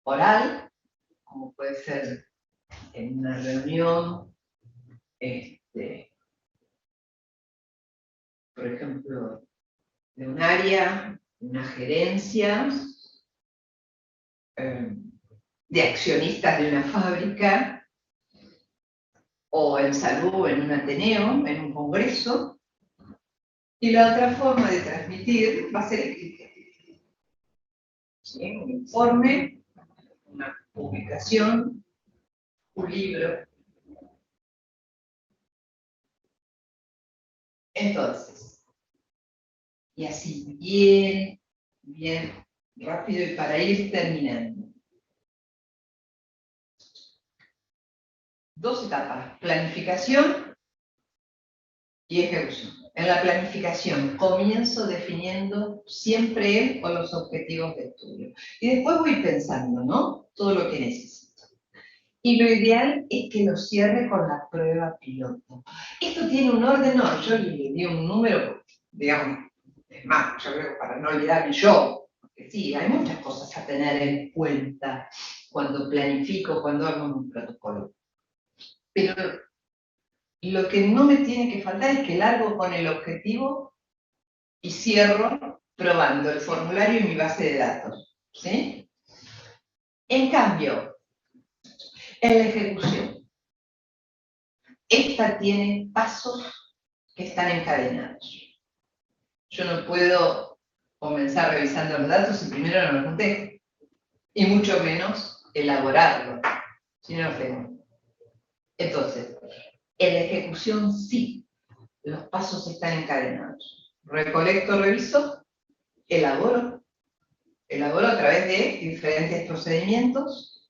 oral, como puede ser en una reunión, por ejemplo, de un área, una gerencia, de accionistas de una fábrica, o en salud, en un ateneo, en un congreso. Y la otra forma de transmitir va a ser escrita. ¿Sí? Un informe, una publicación, un libro. Entonces, y así bien rápido y para ir terminando. Dos etapas, planificación y ejecución. En la planificación comienzo definiendo siempre el o los objetivos de estudio. Y después voy pensando, ¿no? Todo lo que necesito. Y lo ideal es que lo cierre con la prueba piloto. Esto tiene un orden, no, yo le di un número, digamos, es más, yo creo que para no olvidarme yo, porque sí, hay muchas cosas a tener en cuenta cuando planifico, cuando hago un protocolo. Pero lo que no me tiene que faltar es que largo con el objetivo y cierro probando el formulario y mi base de datos. ¿Sí? En cambio, en la ejecución, esta tiene pasos que están encadenados. Yo no puedo comenzar revisando los datos si primero no los contesto, y mucho menos elaborarlos, si no los tengo. Entonces, en la ejecución sí, los pasos están encadenados. Recolecto, reviso, elaboro a través de diferentes procedimientos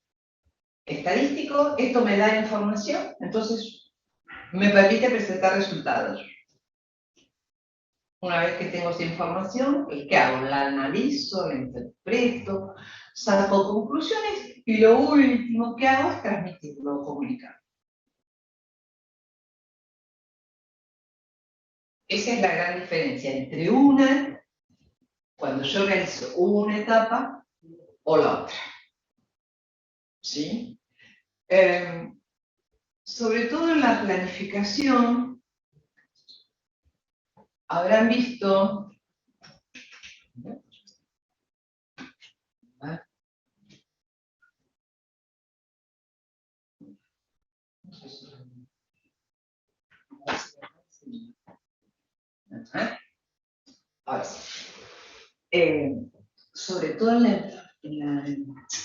estadísticos. Esto me da información, entonces me permite presentar resultados. Una vez que tengo esa información, ¿qué hago? La analizo, la interpreto, saco conclusiones y lo último que hago es transmitirlo o comunicar. Esa es la gran diferencia entre cuando yo realizo una etapa o la otra. ¿Sí? Sobre todo en la planificación, habrán visto ahora sí. Sobre todo en la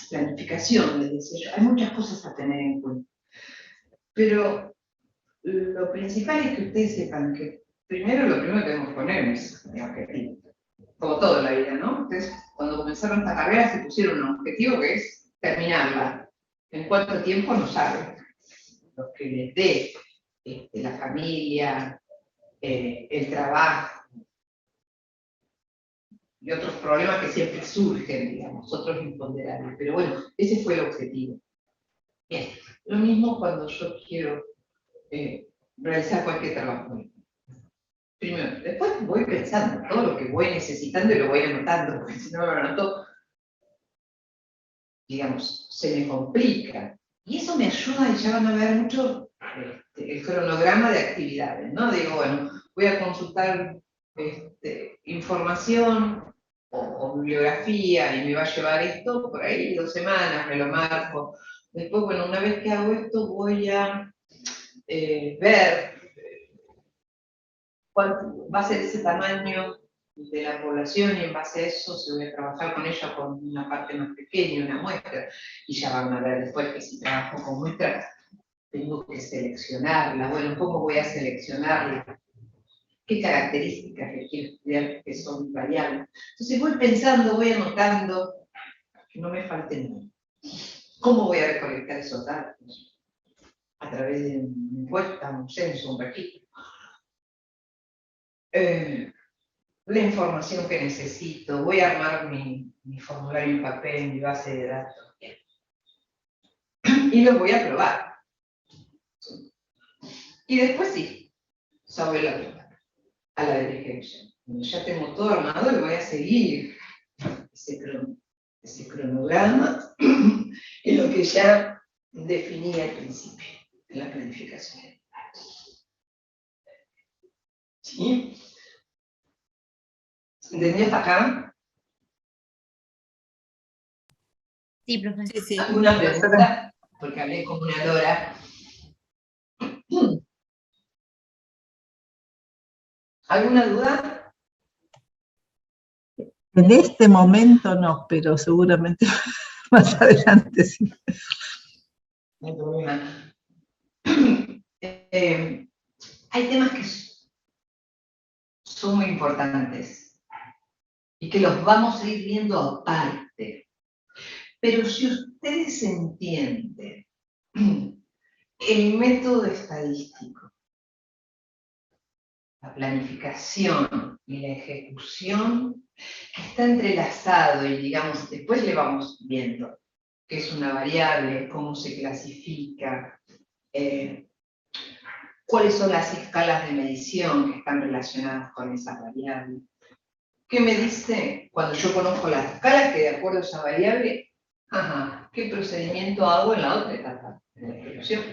planificación, les decía yo, hay muchas cosas a tener en cuenta. Pero lo principal es que ustedes sepan que lo primero que tenemos que poner es un objetivo. Como todo en la vida, ¿no? Ustedes cuando comenzaron esta carrera se pusieron un objetivo que es terminarla. ¿En cuánto tiempo? No saben. Lo que les dé la familia, el trabajo y otros problemas que siempre surgen, digamos, otros imponderables. Pero bueno, ese fue el objetivo. Bien, lo mismo cuando yo quiero realizar cualquier trabajo. Primero, después voy pensando todo lo que voy necesitando y lo voy anotando, porque si no lo anoto, digamos, se me complica. Y eso me ayuda, y ya van a ver mucho el cronograma de actividades, ¿no? Digo, bueno, voy a consultar información o bibliografía y me va a llevar esto por ahí 2 semanas, me lo marco. Después, bueno, una vez que hago esto voy a ver cuánto va a ser ese tamaño de la población y en base a eso se voy a trabajar con ella con una parte más pequeña, una muestra, y ya van a ver después que si trabajo con muestras tengo que seleccionarla. Bueno, ¿cómo voy a seleccionarla? ¿Qué características que quiero estudiar que son variables? Entonces voy pensando, voy anotando, que no me falte nada. ¿Cómo voy a recolectar esos datos? A través de una encuesta, un censo, un registro. La información que necesito, voy a armar mi formulario en papel, mi base de datos, y los voy a probar. Y después sí, sobre la pregunta, a la de ejecución. Cuando ya tengo todo armado, le voy a seguir ese cronograma y lo que ya definí al principio, en la planificación. ¿Sí? ¿Entendió hasta acá? Sí, profe. Sí, sí. ¿Alguna pregunta? Porque hablé como una lora. ¿Alguna duda? En este momento no, pero seguramente más adelante sí. No hay problema. Hay temas que son muy importantes y que los vamos a ir viendo aparte. Pero si ustedes entienden el método estadístico, la planificación y la ejecución, que está entrelazado y digamos, después le vamos viendo qué es una variable, cómo se clasifica, cuáles son las escalas de medición que están relacionadas con esa variable. ¿Qué me dice cuando yo conozco las escalas que de acuerdo a esa variable, qué procedimiento hago en la otra etapa de la ejecución?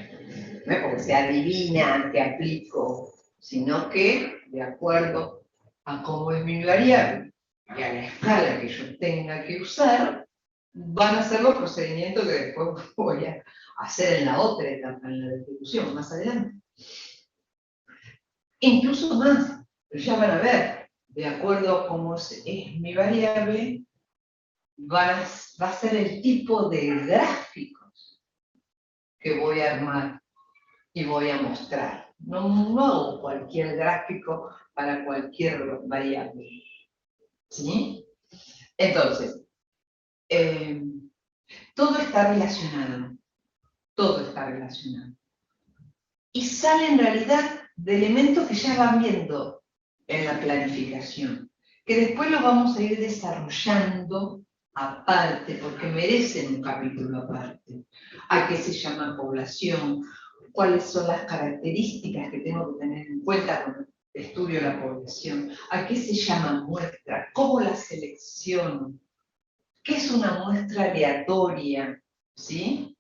No es porque sea adivina que aplico, sino que de acuerdo a cómo es mi variable y a la escala que yo tenga que usar, van a ser los procedimientos que después voy a hacer en la otra etapa, en la de ejecución, más adelante. Incluso más, ya van a ver, de acuerdo a cómo es mi variable, va a ser el tipo de gráficos que voy a armar y voy a mostrar. No hago cualquier gráfico para cualquier variable. ¿Sí? Entonces, todo está relacionado. Todo está relacionado. Y sale en realidad de elementos que ya van viendo en la planificación, que después lo vamos a ir desarrollando aparte, porque merecen un capítulo aparte. ¿A qué se llama población? ¿Cuáles son las características que tengo que tener en cuenta cuando estudio la población? ¿A qué se llama muestra? ¿Cómo la selecciono? ¿Qué es una muestra aleatoria? ¿Sí?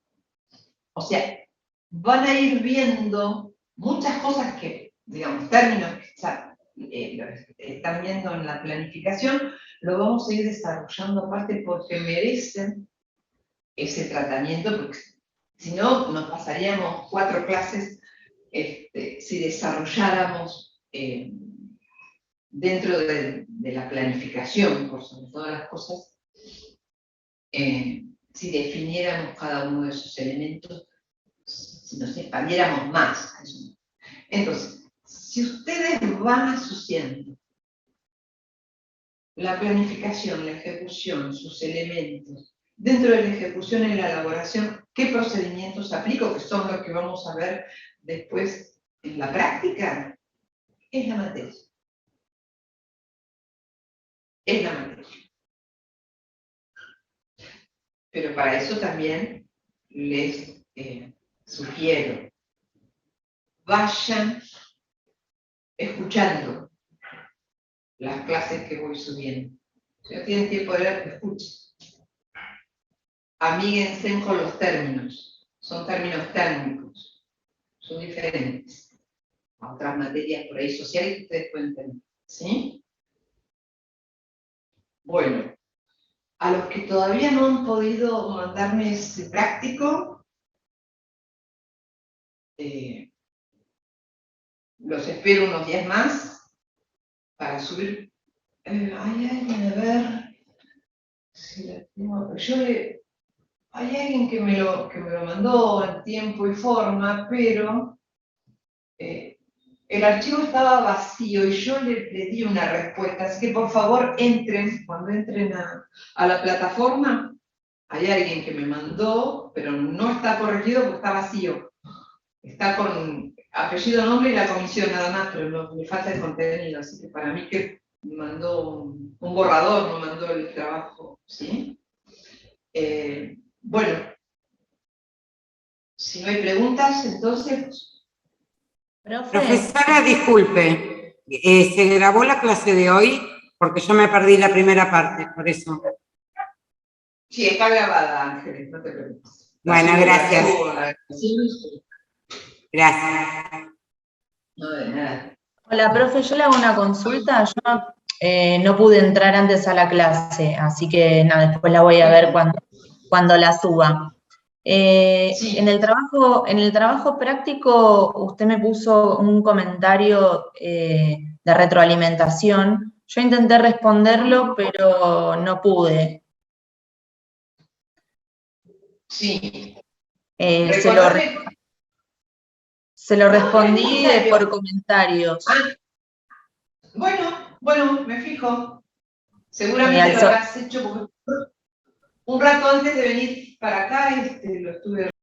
O sea, van a ir viendo muchas cosas que, digamos, términos que ya están viendo en la planificación, lo vamos a ir desarrollando aparte porque merecen ese tratamiento, porque si no, nos pasaríamos 4 clases si desarrolláramos dentro de la planificación, por sobre todas las cosas, si definiéramos cada uno de esos elementos, si nos expandiéramos más a eso. Entonces, si ustedes van asociando la planificación, la ejecución, sus elementos, dentro de la ejecución y la elaboración, ¿qué procedimientos aplico? Que son los que vamos a ver después en la práctica. Es la materia. Es la materia. Pero para eso también les sugiero, vayan escuchando las clases que voy subiendo. Si no tienen tiempo de ver, escuchen. Amíguense con los términos. Son términos técnicos. Son diferentes a otras materias por ahí sociales que ustedes pueden tener. ¿Sí? Bueno, a los que todavía no han podido mandarme ese práctico, los espero unos días más para subir. Hay alguien, a ver si la tengo. Hay alguien que me lo mandó en tiempo y forma, pero el archivo estaba vacío y yo le di una respuesta. Así que por favor entren, cuando entren a la plataforma, hay alguien que me mandó, pero no está corregido porque está vacío. Está con apellido, nombre y la comisión nada más, pero no, me falta el contenido. Así que para mí que mandó un borrador, no mandó el trabajo, ¿sí? Bueno, si no hay preguntas, entonces... Profesora, disculpe, ¿se grabó la clase de hoy? Porque yo me perdí la primera parte, por eso. Sí, está grabada, Ángeles, no te preocupes. Bueno, gracias. Sí. Gracias. No, de nada. Hola, profe, yo le hago una consulta. Yo no pude entrar antes a la clase, así que nada, después la voy a ver cuando la suba. Sí. En el trabajo práctico, usted me puso un comentario de retroalimentación. Yo intenté responderlo, pero no pude. Sí. Se lo respondí por comentarios. Bueno, me fijo. Seguramente lo habrás hecho porque un rato antes de venir para acá lo estuve